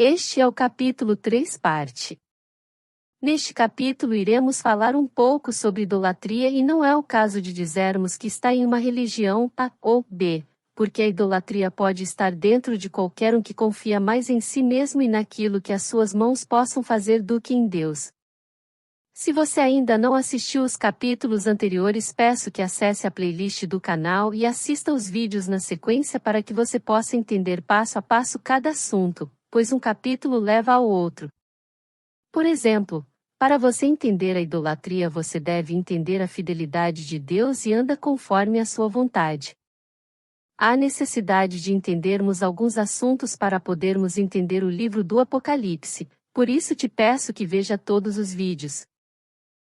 Este é o capítulo 3 parte. Neste capítulo iremos falar um pouco sobre idolatria e não é o caso de dizermos que está em uma religião A ou B, porque a idolatria pode estar dentro de qualquer um que confia mais em si mesmo e naquilo que as suas mãos possam fazer do que em Deus. Se você ainda não assistiu os capítulos anteriores, peço que acesse a playlist do canal e assista os vídeos na sequência para que você possa entender passo a passo cada assunto, pois um capítulo leva ao outro. Por exemplo, para você entender a idolatria, você deve entender a fidelidade de Deus e anda conforme a sua vontade. Há necessidade de entendermos alguns assuntos para podermos entender o livro do Apocalipse, por isso te peço que veja todos os vídeos.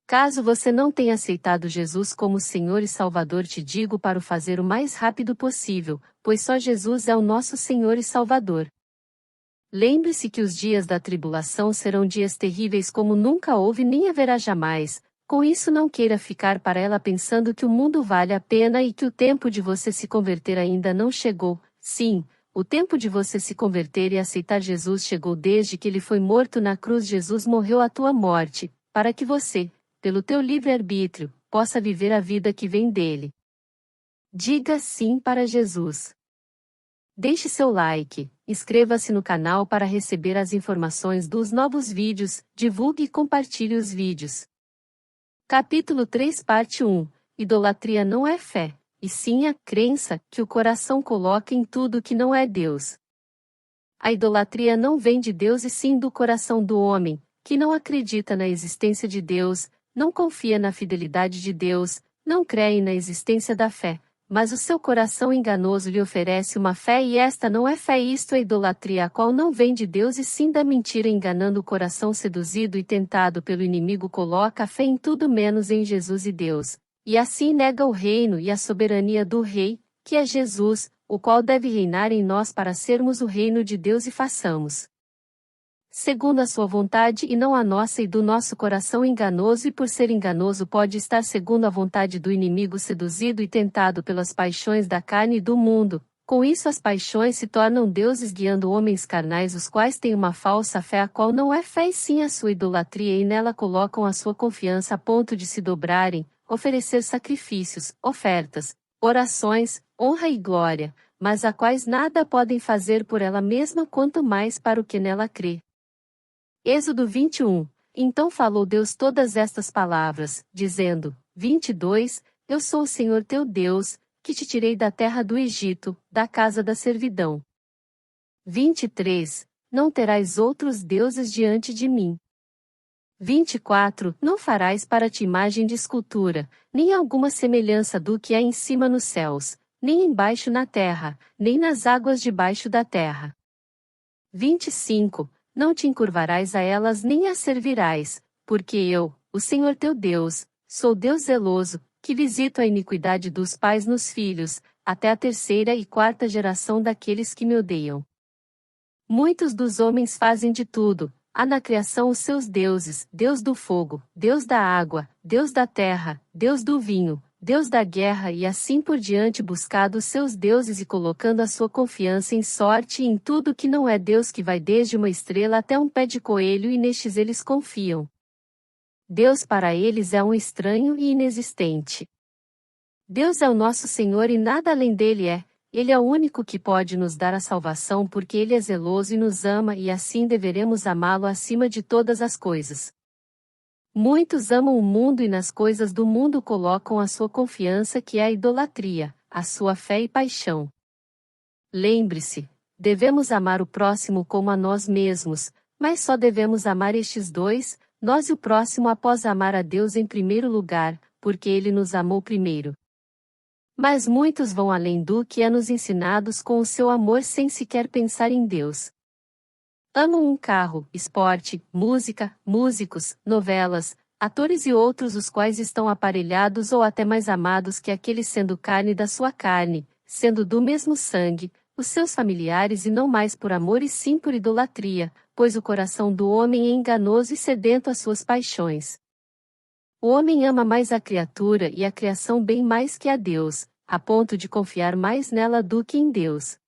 Caso você não tenha aceitado Jesus como Senhor e Salvador, te digo para o fazer o mais rápido possível, pois só Jesus é o nosso Senhor e Salvador. Lembre-se que os dias da tribulação serão dias terríveis como nunca houve nem haverá jamais. Com isso, não queira ficar para ela pensando que o mundo vale a pena e que o tempo de você se converter ainda não chegou. Sim, o tempo de você se converter e aceitar Jesus chegou desde que ele foi morto na cruz. Jesus morreu a tua morte, para que você, pelo teu livre-arbítrio, possa viver a vida que vem dele. Diga sim para Jesus. Deixe seu like, inscreva-se no canal para receber as informações dos novos vídeos, divulgue e compartilhe os vídeos. Capítulo 3 Parte 1 Idolatria não é fé, e sim a crença que o coração coloca em tudo que não é Deus. A idolatria não vem de Deus e sim do coração do homem, que não acredita na existência de Deus, não confia na fidelidade de Deus, não crê na existência da fé. Mas o seu coração enganoso lhe oferece uma fé e esta não é fé, isto é idolatria, a qual não vem de Deus e sim da mentira, enganando o coração seduzido e tentado pelo inimigo coloca a fé em tudo menos em Jesus e Deus, e assim nega o reino e a soberania do Rei, que é Jesus, o qual deve reinar em nós para sermos o reino de Deus e façamos segundo a sua vontade e não a nossa, e do nosso coração enganoso e por ser enganoso pode estar segundo a vontade do inimigo, seduzido e tentado pelas paixões da carne e do mundo. Com isso as paixões se tornam deuses, guiando homens carnais, os quais têm uma falsa fé, a qual não é fé e sim a sua idolatria, e nela colocam a sua confiança a ponto de se dobrarem, oferecer sacrifícios, ofertas, orações, honra e glória, mas a quais nada podem fazer por ela mesma, quanto mais para o que nela crê. Êxodo 21. Então falou Deus todas estas palavras, dizendo, 22, Eu sou o Senhor teu Deus, que te tirei da terra do Egito, da casa da servidão. 23. Não terás outros deuses diante de mim. 24. Não farás para ti imagem de escultura, nem alguma semelhança do que há em cima nos céus, nem embaixo na terra, nem nas águas debaixo da terra. 25. Não te encurvarás a elas nem as servirás, porque eu, o Senhor teu Deus, sou Deus zeloso, que visito a iniquidade dos pais nos filhos, até a terceira e quarta geração daqueles que me odeiam. Muitos dos homens fazem de tudo, há na criação os seus deuses, Deus do fogo, Deus da água, Deus da terra, Deus do vinho, Deus da guerra e assim por diante, buscado os seus deuses e colocando a sua confiança em sorte e em tudo que não é Deus, que vai desde uma estrela até um pé de coelho, e nestes eles confiam. Deus para eles é um estranho e inexistente. Deus é o nosso Senhor e nada além dele é. Ele é o único que pode nos dar a salvação, porque ele é zeloso e nos ama, e assim deveremos amá-lo acima de todas as coisas. Muitos amam o mundo e nas coisas do mundo colocam a sua confiança, que é a idolatria, a sua fé e paixão. Lembre-se, devemos amar o próximo como a nós mesmos, mas só devemos amar estes dois, nós e o próximo, após amar a Deus em primeiro lugar, porque ele nos amou primeiro. Mas muitos vão além do que é nos ensinados com o seu amor sem sequer pensar em Deus. Amam um carro, esporte, música, músicos, novelas, atores e outros, os quais estão aparelhados ou até mais amados que aqueles, sendo carne da sua carne, sendo do mesmo sangue, os seus familiares, e não mais por amor e sim por idolatria, pois o coração do homem é enganoso e sedento às suas paixões. O homem ama mais a criatura e a criação bem mais que a Deus, a ponto de confiar mais nela do que em Deus.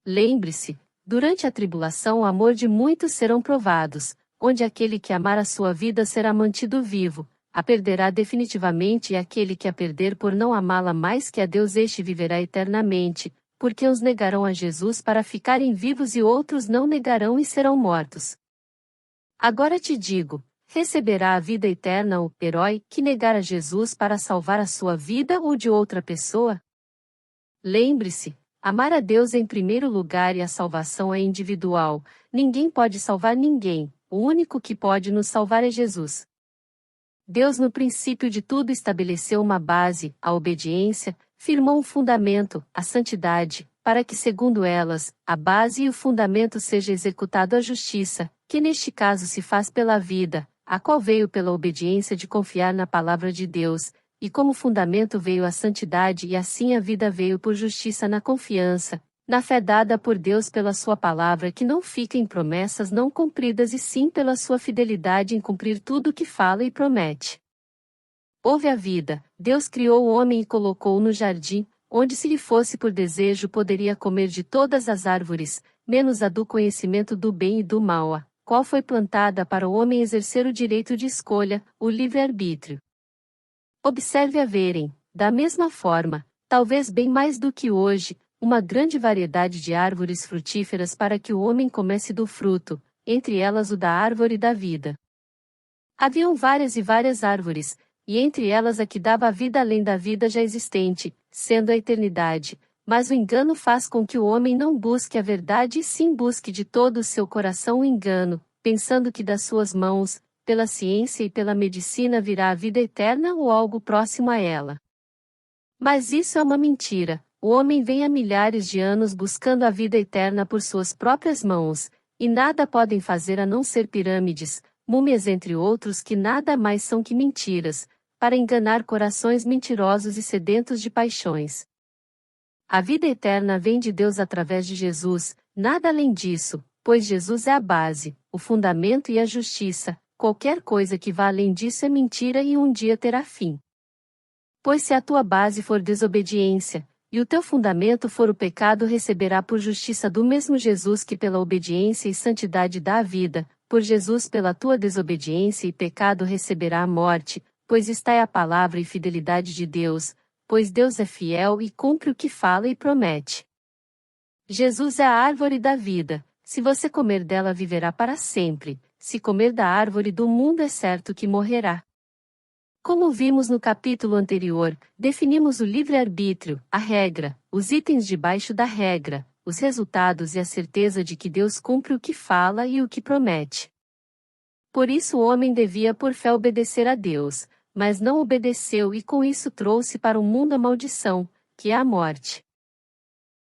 Lembre-se, Durante a tribulação o amor de muitos serão provados, onde aquele que amar a sua vida será mantido vivo, a perderá definitivamente e aquele que a perder por não amá-la mais que a Deus este viverá eternamente, porque uns negarão a Jesus para ficarem vivos e outros não negarão e serão mortos. Agora te digo, receberá a vida eterna o herói que negar a Jesus para salvar a sua vida ou de outra pessoa? Lembre-se, amar a Deus em primeiro lugar e a salvação é individual, ninguém pode salvar ninguém, o único que pode nos salvar é Jesus. Deus no princípio de tudo estabeleceu uma base, a obediência, firmou um fundamento, a santidade, para que segundo elas, a base e o fundamento seja executado a justiça, que neste caso se faz pela vida, a qual veio pela obediência de confiar na palavra de Deus, e como fundamento veio a santidade e assim a vida veio por justiça na confiança, na fé dada por Deus pela sua palavra que não fica em promessas não cumpridas e sim pela sua fidelidade em cumprir tudo o que fala e promete. Houve a vida, Deus criou o homem e colocou-o no jardim, onde se lhe fosse por desejo poderia comer de todas as árvores, menos a do conhecimento do bem e do mal, a qual foi plantada para o homem exercer o direito de escolha, o livre-arbítrio. Observe a verem, da mesma forma, talvez bem mais do que hoje, uma grande variedade de árvores frutíferas para que o homem comesse do fruto, entre elas o da árvore da vida. Haviam várias e várias árvores, e entre elas a que dava a vida além da vida já existente, sendo a eternidade, mas o engano faz com que o homem não busque a verdade e sim busque de todo o seu coração o engano, pensando que das suas mãos, pela ciência e pela medicina virá a vida eterna ou algo próximo a ela. Mas isso é uma mentira. O homem vem há milhares de anos buscando a vida eterna por suas próprias mãos, e nada podem fazer a não ser pirâmides, múmias entre outros que nada mais são que mentiras, para enganar corações mentirosos e sedentos de paixões. A vida eterna vem de Deus através de Jesus, nada além disso, pois Jesus é a base, o fundamento e a justiça, qualquer coisa que vá além disso é mentira e um dia terá fim. Pois se a tua base for desobediência, e o teu fundamento for o pecado receberá por justiça do mesmo Jesus que pela obediência e santidade dá a vida, por Jesus pela tua desobediência e pecado receberá a morte, pois esta é a palavra e fidelidade de Deus, pois Deus é fiel e cumpre o que fala e promete. Jesus é a árvore da vida, se você comer dela viverá para sempre, se comer da árvore do mundo é certo que morrerá. Como vimos no capítulo anterior, definimos o livre-arbítrio, a regra, os itens debaixo da regra, os resultados e a certeza de que Deus cumpre o que fala e o que promete. Por isso o homem devia por fé obedecer a Deus, mas não obedeceu e com isso trouxe para o mundo a maldição, que é a morte.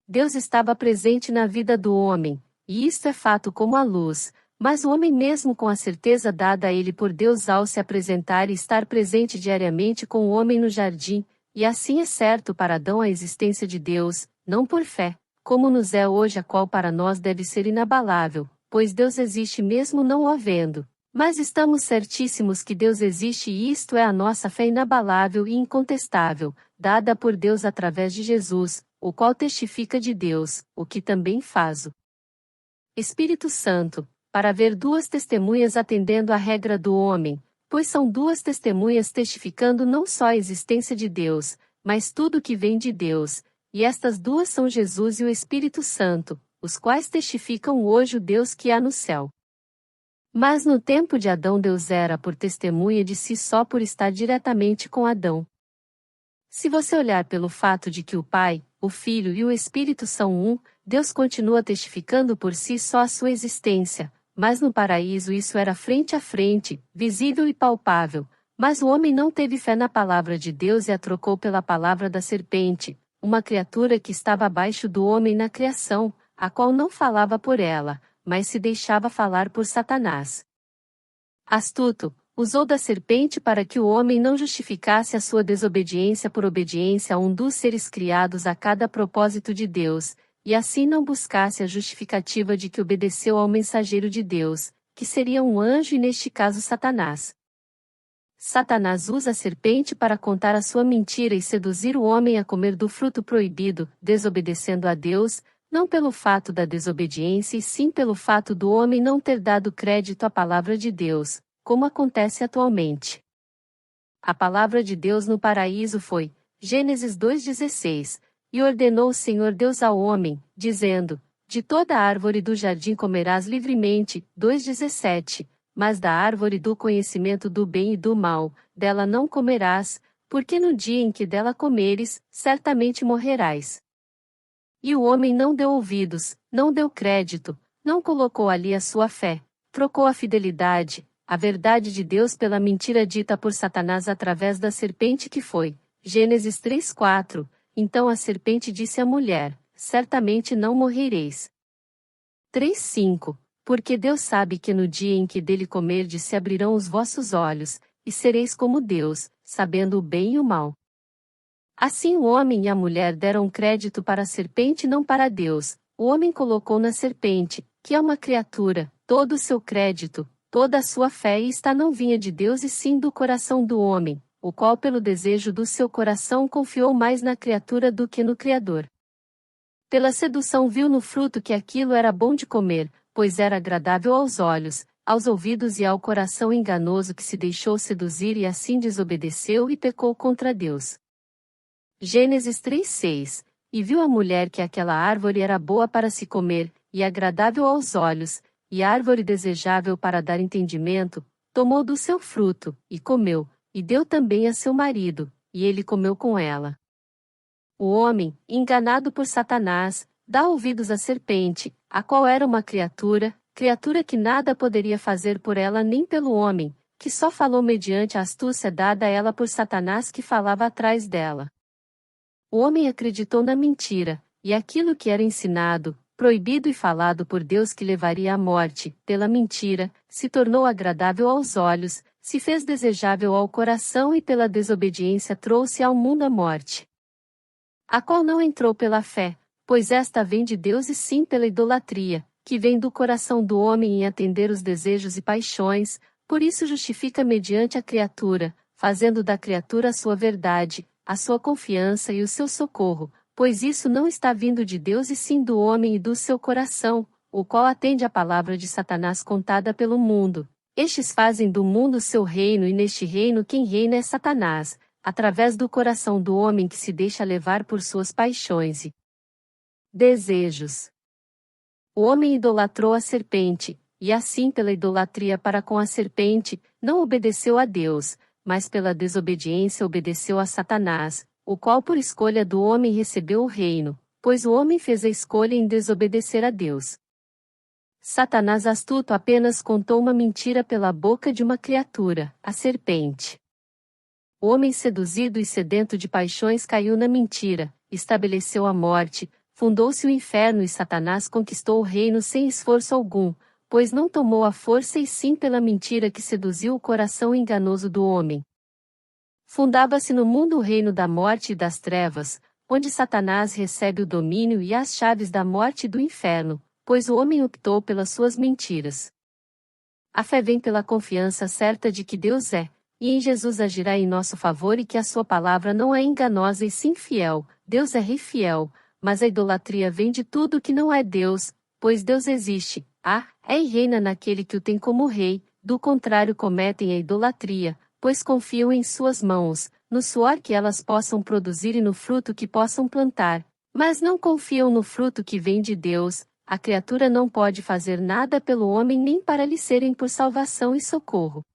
Deus estava presente na vida do homem, e isto é fato como a luz, mas o homem mesmo com a certeza dada a ele por Deus ao se apresentar e estar presente diariamente com o homem no jardim, e assim é certo para Adão a existência de Deus, não por fé, como nos é hoje a qual para nós deve ser inabalável, pois Deus existe mesmo não o havendo. Mas estamos certíssimos que Deus existe e isto é a nossa fé inabalável e incontestável, dada por Deus através de Jesus, o qual testifica de Deus, o que também faz o Espírito Santo, para ver duas testemunhas atendendo à regra do homem, pois são duas testemunhas testificando não só a existência de Deus, mas tudo que vem de Deus, e estas duas são Jesus e o Espírito Santo, os quais testificam hoje o Deus que há no céu. Mas no tempo de Adão Deus era por testemunha de si só por estar diretamente com Adão. Se você olhar pelo fato de que o Pai, o Filho e o Espírito são um, Deus continua testificando por si só a sua existência, mas no paraíso isso era frente a frente, visível e palpável, mas o homem não teve fé na palavra de Deus e a trocou pela palavra da serpente, uma criatura que estava abaixo do homem na criação, a qual não falava por ela, mas se deixava falar por Satanás. Astuto, usou da serpente para que o homem não justificasse a sua desobediência por obediência a um dos seres criados a cada propósito de Deus, e assim não buscasse a justificativa de que obedeceu ao mensageiro de Deus, que seria um anjo e neste caso Satanás. Satanás usa a serpente para contar a sua mentira e seduzir o homem a comer do fruto proibido, desobedecendo a Deus, não pelo fato da desobediência e sim pelo fato do homem não ter dado crédito à palavra de Deus, como acontece atualmente. A palavra de Deus no paraíso foi, Gênesis 2,16, e ordenou o Senhor Deus ao homem, dizendo, de toda árvore do jardim comerás livremente, 2,17, mas da árvore do conhecimento do bem e do mal, dela não comerás, porque no dia em que dela comeres, certamente morrerás. E o homem não deu ouvidos, não deu crédito, não colocou ali a sua fé, trocou a fidelidade, a verdade de Deus pela mentira dita por Satanás através da serpente que foi, Gênesis 3,4, então a serpente disse à mulher, certamente não morrereis. 3,5, porque Deus sabe que no dia em que dele comerdes se abrirão os vossos olhos, e sereis como Deus, sabendo o bem e o mal. Assim o homem e a mulher deram crédito para a serpente e não para Deus, o homem colocou na serpente, que é uma criatura, todo o seu crédito, toda a sua fé e está não vinha de Deus e sim do coração do homem, o qual pelo desejo do seu coração confiou mais na criatura do que no Criador. Pela sedução viu no fruto que aquilo era bom de comer, pois era agradável aos olhos, aos ouvidos e ao coração enganoso que se deixou seduzir e assim desobedeceu e pecou contra Deus. Gênesis 3,6, e viu a mulher que aquela árvore era boa para se comer, e agradável aos olhos, e árvore desejável para dar entendimento, tomou do seu fruto, e comeu, e deu também a seu marido, e ele comeu com ela. O homem, enganado por Satanás, dá ouvidos à serpente, a qual era uma criatura que nada poderia fazer por ela nem pelo homem, que só falou mediante a astúcia dada a ela por Satanás que falava atrás dela. O homem acreditou na mentira, e aquilo que era ensinado, proibido e falado por Deus que levaria à morte, pela mentira, se tornou agradável aos olhos, se fez desejável ao coração e pela desobediência trouxe ao mundo a morte. A qual não entrou pela fé, pois esta vem de Deus e sim pela idolatria, que vem do coração do homem em atender os desejos e paixões, por isso justifica mediante a criatura, fazendo da criatura a sua verdade, a sua confiança e o seu socorro, pois isso não está vindo de Deus e sim do homem e do seu coração, o qual atende à palavra de Satanás contada pelo mundo. Estes fazem do mundo seu reino e neste reino quem reina é Satanás, através do coração do homem que se deixa levar por suas paixões e desejos. O homem idolatrou a serpente, e assim pela idolatria para com a serpente, não obedeceu a Deus, mas pela desobediência obedeceu a Satanás, o qual por escolha do homem recebeu o reino, pois o homem fez a escolha em desobedecer a Deus. Satanás astuto apenas contou uma mentira pela boca de uma criatura, a serpente. O homem seduzido e sedento de paixões caiu na mentira, estabeleceu a morte, fundou-se o inferno e Satanás conquistou o reino sem esforço algum, pois não tomou a força e sim pela mentira que seduziu o coração enganoso do homem. Fundava-se no mundo o reino da morte e das trevas, onde Satanás recebe o domínio e as chaves da morte e do inferno, pois o homem optou pelas suas mentiras. A fé vem pela confiança certa de que Deus é, e em Jesus agirá em nosso favor e que a sua palavra não é enganosa e sim fiel, Deus é rei fiel, mas a idolatria vem de tudo que não é Deus, pois Deus existe, é e reina naquele que o tem como rei, do contrário cometem a idolatria, pois confiam em suas mãos, no suor que elas possam produzir e no fruto que possam plantar, mas não confiam no fruto que vem de Deus. A criatura não pode fazer nada pelo homem nem para lhe serem por salvação e socorro.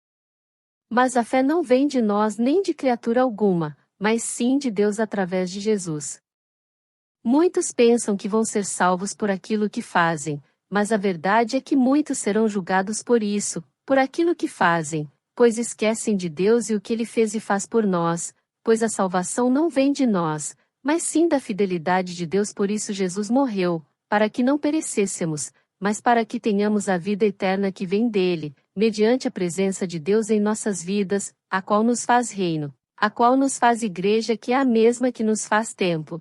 Mas a fé não vem de nós nem de criatura alguma, mas sim de Deus através de Jesus. Muitos pensam que vão ser salvos por aquilo que fazem, mas a verdade é que muitos serão julgados por isso, por aquilo que fazem, pois esquecem de Deus e o que Ele fez e faz por nós, pois a salvação não vem de nós, mas sim da fidelidade de Deus. Por isso Jesus morreu, para que não perecêssemos, mas para que tenhamos a vida eterna que vem dele, mediante a presença de Deus em nossas vidas, a qual nos faz reino, a qual nos faz igreja que é a mesma que nos faz templo.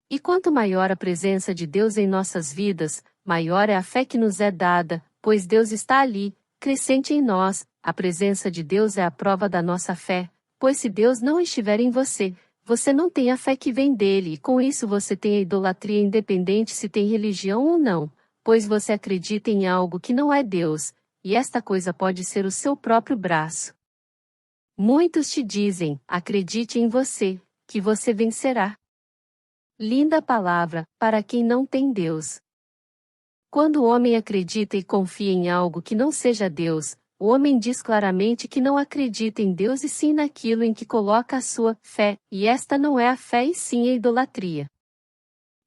E quanto maior a presença de Deus em nossas vidas, maior é a fé que nos é dada, pois Deus está ali, crescente em nós. A presença de Deus é a prova da nossa fé, pois se Deus não estiver em você, Você não tem a fé que vem dele e com isso você tem a idolatria independente se tem religião ou não, pois você acredita em algo que não é Deus, e esta coisa pode ser o seu próprio braço. Muitos te dizem, acredite em você, que você vencerá. Linda palavra, para quem não tem Deus. Quando o homem acredita e confia em algo que não seja Deus, o homem diz claramente que não acredita em Deus e sim naquilo em que coloca a sua fé, e esta não é a fé e sim a idolatria.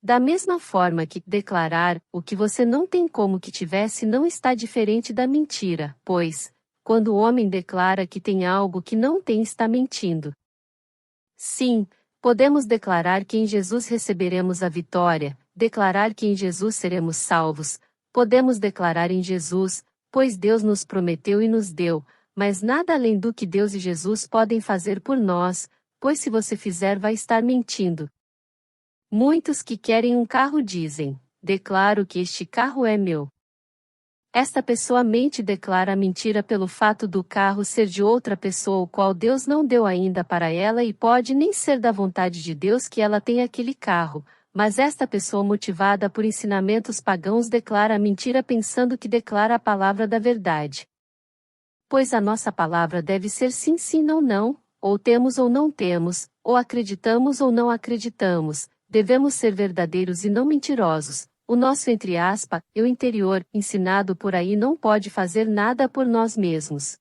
Da mesma forma que declarar o que você não tem como que tivesse não está diferente da mentira, pois, quando o homem declara que tem algo que não tem, está mentindo. Sim, podemos declarar que em Jesus receberemos a vitória, declarar que em Jesus seremos salvos, podemos declarar em Jesus, pois Deus nos prometeu e nos deu, mas nada além do que Deus e Jesus podem fazer por nós, pois se você fizer vai estar mentindo. Muitos que querem um carro dizem, declaro que este carro é meu. Esta pessoa mente e declara a mentira pelo fato do carro ser de outra pessoa o qual Deus não deu ainda para ela e pode nem ser da vontade de Deus que ela tenha aquele carro, mas esta pessoa motivada por ensinamentos pagãos declara a mentira pensando que declara a palavra da verdade. Pois a nossa palavra deve ser sim sim não não, ou temos ou não temos, ou acreditamos ou não acreditamos, devemos ser verdadeiros e não mentirosos. O nosso entre aspas, eu interior, ensinado por aí não pode fazer nada por nós mesmos.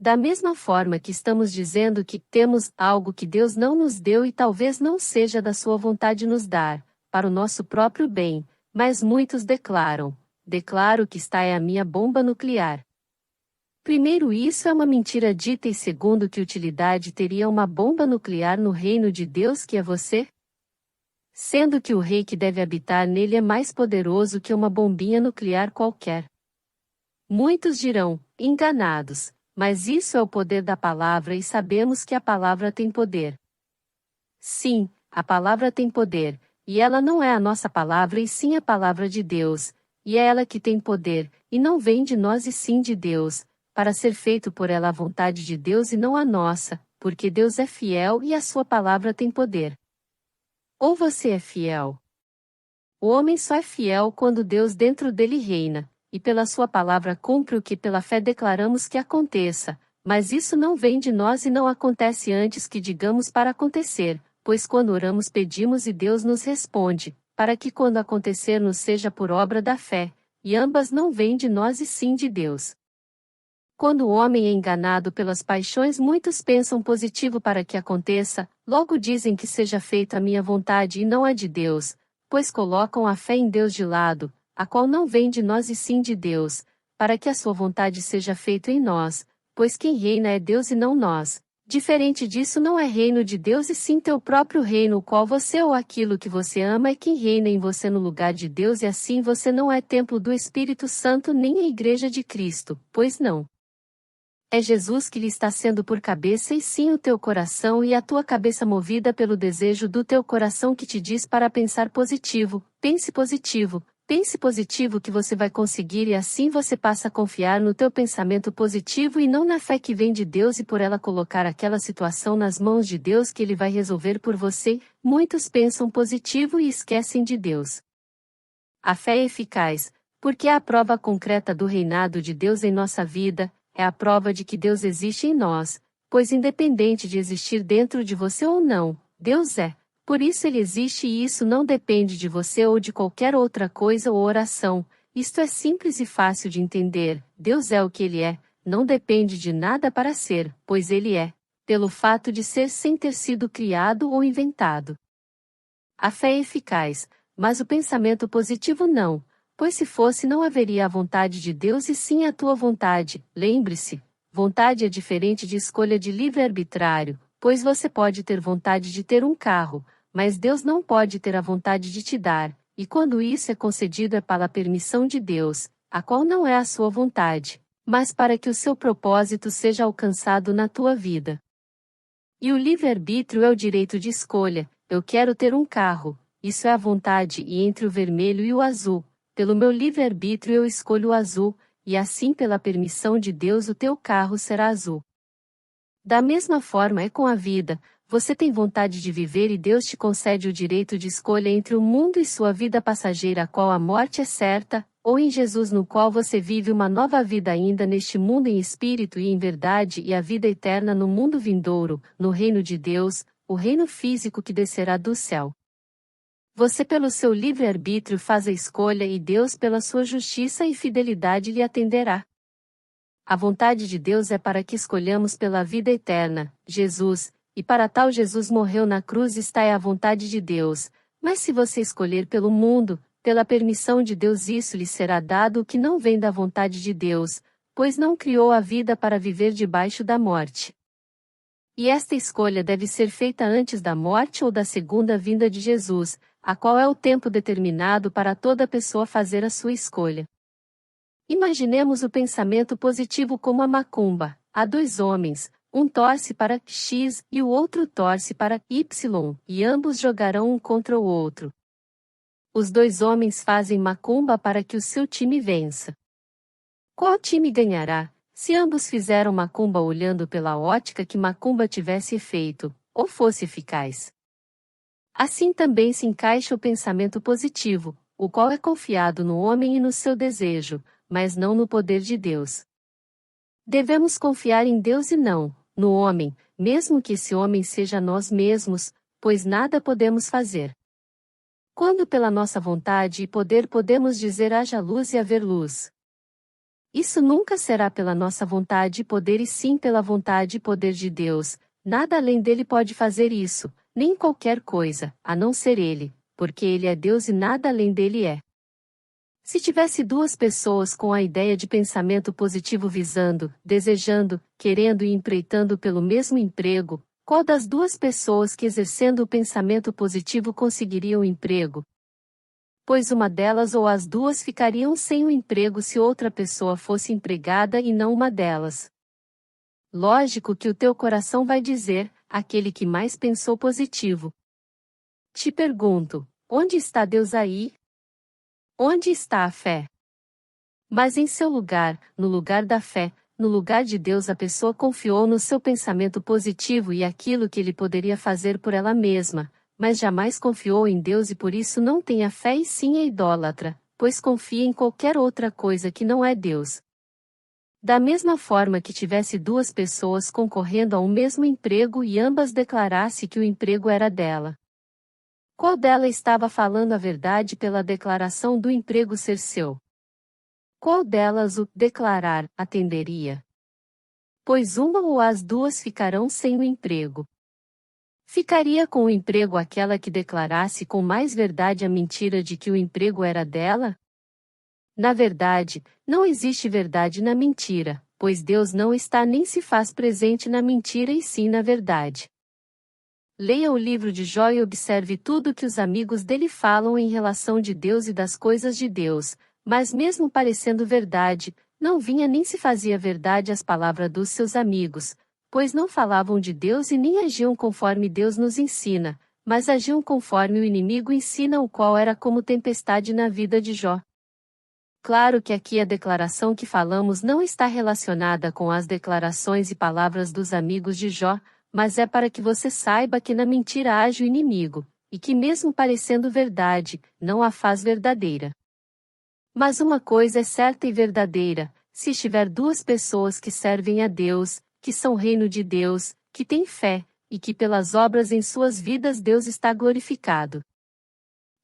Da mesma forma que estamos dizendo que temos algo que Deus não nos deu e talvez não seja da sua vontade nos dar, para o nosso próprio bem, mas muitos declaro que está é a minha bomba nuclear. Primeiro, isso é uma mentira dita e segundo, que utilidade teria uma bomba nuclear no reino de Deus que é você? Sendo que o rei que deve habitar nele é mais poderoso que uma bombinha nuclear qualquer. Muitos dirão, enganados, mas isso é o poder da palavra e sabemos que a palavra tem poder. Sim, a palavra tem poder, e ela não é a nossa palavra e sim a palavra de Deus, e é ela que tem poder, e não vem de nós e sim de Deus, para ser feito por ela a vontade de Deus e não a nossa, porque Deus é fiel e a sua palavra tem poder. Ou você é fiel? O homem só é fiel quando Deus dentro dele reina, e pela sua palavra cumpre o que pela fé declaramos que aconteça, mas isso não vem de nós e não acontece antes que digamos para acontecer, pois quando oramos pedimos e Deus nos responde, para que quando acontecer nos seja por obra da fé, e ambas não vêm de nós e sim de Deus. Quando o homem é enganado pelas paixões, muitos pensam positivo para que aconteça, logo dizem que seja feita a minha vontade e não a de Deus, pois colocam a fé em Deus de lado, a qual não vem de nós e sim de Deus, para que a sua vontade seja feita em nós, pois quem reina é Deus e não nós. Diferente disso não é reino de Deus e sim teu próprio reino, o qual você ou aquilo que você ama é quem reina em você no lugar de Deus e assim você não é templo do Espírito Santo nem a igreja de Cristo, pois não. É Jesus que lhe está sendo por cabeça e sim o teu coração e a tua cabeça movida pelo desejo do teu coração que te diz para pensar positivo, pense positivo que você vai conseguir e assim você passa a confiar no teu pensamento positivo e não na fé que vem de Deus e por ela colocar aquela situação nas mãos de Deus que Ele vai resolver por você. Muitos pensam positivo e esquecem de Deus. A fé é eficaz, porque é a prova concreta do reinado de Deus em nossa vida, é a prova de que Deus existe em nós, pois independente de existir dentro de você ou não, Deus é. Por isso Ele existe e isso não depende de você ou de qualquer outra coisa ou oração. Isto é simples e fácil de entender. Deus é o que Ele é, não depende de nada para ser, pois Ele é, pelo fato de ser sem ter sido criado ou inventado. A fé é eficaz, mas o pensamento positivo não. Pois se fosse não haveria a vontade de Deus e sim a tua vontade. Lembre-se, vontade é diferente de escolha de livre-arbitrário, pois você pode ter vontade de ter um carro, mas Deus não pode ter a vontade de te dar, e quando isso é concedido é pela permissão de Deus, a qual não é a sua vontade, mas para que o seu propósito seja alcançado na tua vida. E o livre-arbítrio é o direito de escolha. Eu quero ter um carro, isso é a vontade e entre o vermelho e o azul. Pelo meu livre-arbítrio eu escolho o azul, e assim pela permissão de Deus o teu carro será azul. Da mesma forma é com a vida, você tem vontade de viver e Deus te concede o direito de escolha entre o mundo e sua vida passageira, a qual a morte é certa, ou em Jesus, no qual você vive uma nova vida ainda neste mundo em espírito e em verdade, e a vida eterna no mundo vindouro, no reino de Deus, o reino físico que descerá do céu. Você, pelo seu livre-arbítrio, faz a escolha e Deus, pela sua justiça e fidelidade, lhe atenderá. A vontade de Deus é para que escolhamos pela vida eterna, Jesus, e para tal Jesus morreu na cruz. Esta é a vontade de Deus, mas se você escolher pelo mundo, pela permissão de Deus, isso lhe será dado, o que não vem da vontade de Deus, pois não criou a vida para viver debaixo da morte. E esta escolha deve ser feita antes da morte ou da segunda vinda de Jesus, a qual é o tempo determinado para toda pessoa fazer a sua escolha. Imaginemos o pensamento positivo como a macumba. Há dois homens, um torce para X e o outro torce para Y, e ambos jogarão um contra o outro. Os dois homens fazem macumba para que o seu time vença. Qual time ganhará, se ambos fizeram macumba olhando pela ótica que macumba tivesse efeito, ou fosse eficaz? Assim também se encaixa o pensamento positivo, o qual é confiado no homem e no seu desejo, mas não no poder de Deus. Devemos confiar em Deus e não no homem, mesmo que esse homem seja nós mesmos, pois nada podemos fazer. Quando pela nossa vontade e poder podemos dizer haja luz e haver luz. Isso nunca será pela nossa vontade e poder, e sim pela vontade e poder de Deus. Nada além dele pode fazer isso, nem qualquer coisa, a não ser ele, porque ele é Deus e nada além dele é. Se tivesse duas pessoas com a ideia de pensamento positivo visando, desejando, querendo e empreitando pelo mesmo emprego, qual das duas pessoas que exercendo o pensamento positivo conseguiria o emprego? Pois uma delas ou as duas ficariam sem o emprego se outra pessoa fosse empregada e não uma delas. Lógico que o teu coração vai dizer, aquele que mais pensou positivo. Te pergunto, onde está Deus aí? Onde está a fé? Mas em seu lugar, no lugar da fé, no lugar de Deus, a pessoa confiou no seu pensamento positivo e aquilo que ele poderia fazer por ela mesma, mas jamais confiou em Deus e por isso não tem a fé e sim é idólatra, pois confia em qualquer outra coisa que não é Deus. Da mesma forma que tivesse duas pessoas concorrendo a um mesmo emprego e ambas declarasse que o emprego era dela. Qual dela estava falando a verdade pela declaração do emprego ser seu? Qual delas o declarar atenderia? Pois uma ou as duas ficarão sem o emprego. Ficaria com o emprego aquela que declarasse com mais verdade a mentira de que o emprego era dela? Na verdade, não existe verdade na mentira, pois Deus não está nem se faz presente na mentira e sim na verdade. Leia o livro de Jó e observe tudo que os amigos dele falam em relação de Deus e das coisas de Deus, mas mesmo parecendo verdade, não vinha nem se fazia verdade as palavras dos seus amigos, pois não falavam de Deus e nem agiam conforme Deus nos ensina, mas agiam conforme o inimigo ensina, o qual era como tempestade na vida de Jó. Claro que aqui a declaração que falamos não está relacionada com as declarações e palavras dos amigos de Jó, mas é para que você saiba que na mentira age o inimigo, e que mesmo parecendo verdade, não a faz verdadeira. Mas uma coisa é certa e verdadeira, se estiver duas pessoas que servem a Deus, que são reino de Deus, que têm fé, e que pelas obras em suas vidas Deus está glorificado.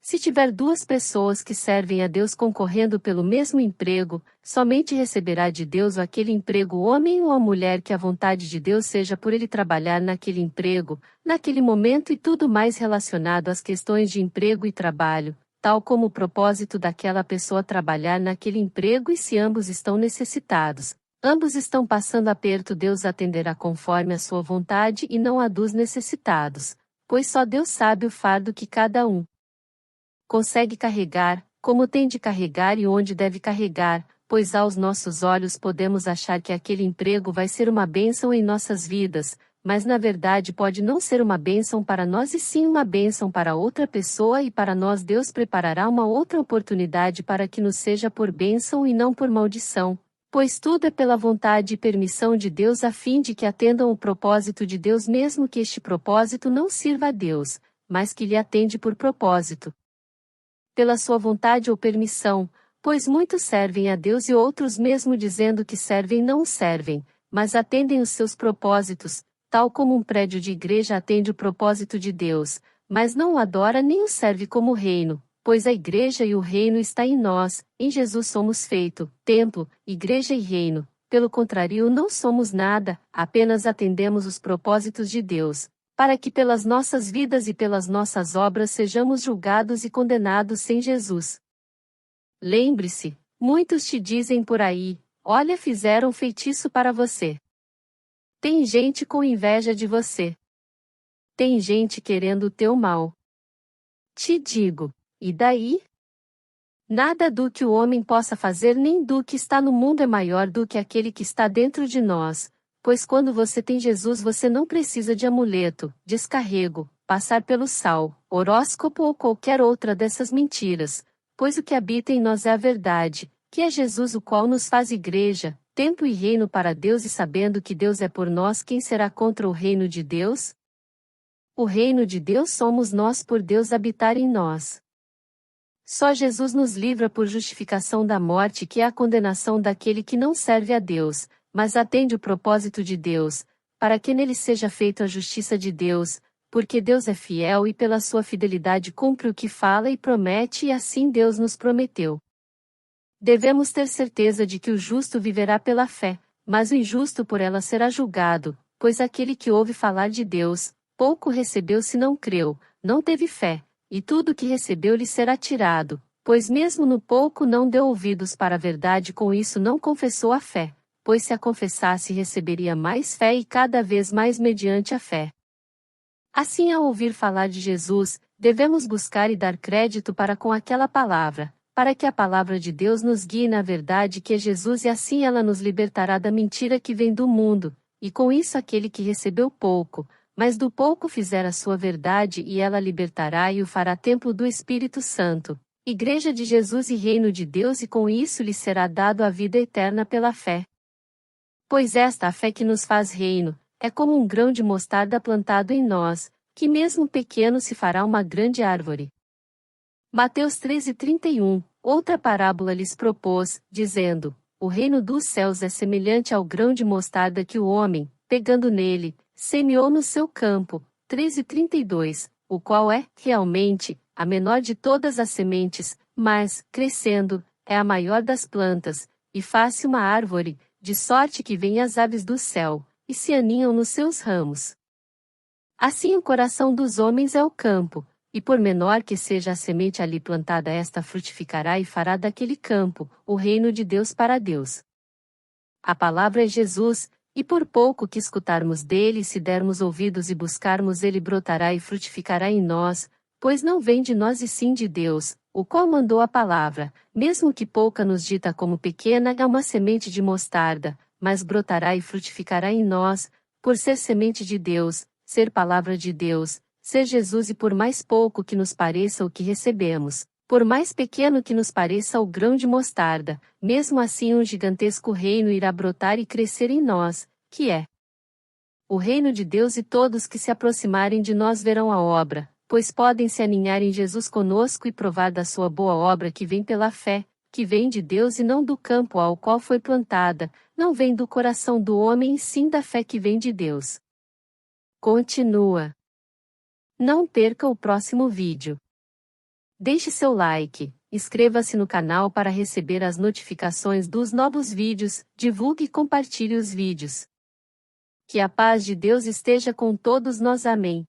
Se tiver duas pessoas que servem a Deus concorrendo pelo mesmo emprego, somente receberá de Deus aquele emprego o homem ou a mulher que a vontade de Deus seja por ele trabalhar naquele emprego, naquele momento e tudo mais relacionado às questões de emprego e trabalho, tal como o propósito daquela pessoa trabalhar naquele emprego e se ambos estão necessitados, ambos estão passando aperto, Deus atenderá conforme a sua vontade e não a dos necessitados, pois só Deus sabe o fardo que cada um consegue carregar, como tem de carregar e onde deve carregar, pois aos nossos olhos podemos achar que aquele emprego vai ser uma bênção em nossas vidas, mas na verdade pode não ser uma bênção para nós e sim uma bênção para outra pessoa, e para nós Deus preparará uma outra oportunidade para que nos seja por bênção e não por maldição, Pois tudo é pela vontade e permissão de Deus a fim de que atendam o propósito de Deus, mesmo que este propósito não sirva a Deus, mas que lhe atende por propósito. Pela sua vontade ou permissão, pois muitos servem a Deus e outros, mesmo dizendo que servem, não o servem, mas atendem os seus propósitos, tal como um prédio de igreja atende o propósito de Deus, mas não o adora nem o serve como reino, pois a igreja e o reino está em nós, em Jesus somos feito, templo, igreja e reino. Pelo contrário, não somos nada, apenas atendemos os propósitos de Deus, para que pelas nossas vidas e pelas nossas obras sejamos julgados e condenados sem Jesus. Lembre-se, muitos te dizem por aí, olha, fizeram feitiço para você. Tem gente com inveja de você. Tem gente querendo o teu mal. Te digo, e daí? Nada do que o homem possa fazer nem do que está no mundo é maior do que aquele que está dentro de nós, pois quando você tem Jesus você não precisa de amuleto, descarrego, passar pelo sal, horóscopo ou qualquer outra dessas mentiras, pois o que habita em nós é a verdade, que é Jesus, o qual nos faz igreja, templo e reino para Deus. E sabendo que Deus é por nós, quem será contra o reino de Deus? O reino de Deus somos nós por Deus habitar em nós. Só Jesus nos livra por justificação da morte, que é a condenação daquele que não serve a Deus, mas atende o propósito de Deus, para que nele seja feita a justiça de Deus, porque Deus é fiel e pela sua fidelidade cumpre o que fala e promete, e assim Deus nos prometeu. Devemos ter certeza de que o justo viverá pela fé, mas o injusto por ela será julgado, pois aquele que ouve falar de Deus, pouco recebeu se não creu, não teve fé, e tudo o que recebeu lhe será tirado, pois mesmo no pouco não deu ouvidos para a verdade, com isso não confessou a fé, pois se a confessasse receberia mais fé e cada vez mais mediante a fé. Assim, ao ouvir falar de Jesus, devemos buscar e dar crédito para com aquela palavra, para que a palavra de Deus nos guie na verdade que é Jesus, e assim ela nos libertará da mentira que vem do mundo, e com isso aquele que recebeu pouco, mas do pouco fizer a sua verdade, e ela libertará e o fará templo do Espírito Santo, igreja de Jesus e reino de Deus, e com isso lhe será dado a vida eterna pela fé. Pois esta a fé que nos faz reino, é como um grão de mostarda plantado em nós, que mesmo pequeno se fará uma grande árvore. Mateus 13:31, outra parábola lhes propôs, dizendo, o reino dos céus é semelhante ao grão de mostarda que o homem, pegando nele, semeou no seu campo, 13:32, o qual é, realmente, a menor de todas as sementes, mas, crescendo, é a maior das plantas, e faz-se uma árvore, de sorte que vêm as aves do céu, e se aninham nos seus ramos. Assim o coração dos homens é o campo, e por menor que seja a semente ali plantada, esta frutificará e fará daquele campo, o reino de Deus para Deus. A palavra é Jesus, e por pouco que escutarmos dele, se dermos ouvidos e buscarmos, ele brotará e frutificará em nós, pois não vem de nós e sim de Deus, o qual mandou a palavra, mesmo que pouca nos dita como pequena é uma semente de mostarda, mas brotará e frutificará em nós, por ser semente de Deus, ser palavra de Deus, ser Jesus. E por mais pouco que nos pareça o que recebemos, por mais pequeno que nos pareça o grão de mostarda, mesmo assim um gigantesco reino irá brotar e crescer em nós, que é o reino de Deus, e todos que se aproximarem de nós verão a obra, pois podem se aninhar em Jesus conosco e provar da sua boa obra, que vem pela fé, que vem de Deus e não do campo ao qual foi plantada, não vem do coração do homem e sim da fé que vem de Deus. Continua. Não perca o próximo vídeo. Deixe seu like, inscreva-se no canal para receber as notificações dos novos vídeos, divulgue e compartilhe os vídeos. Que a paz de Deus esteja com todos nós. Amém.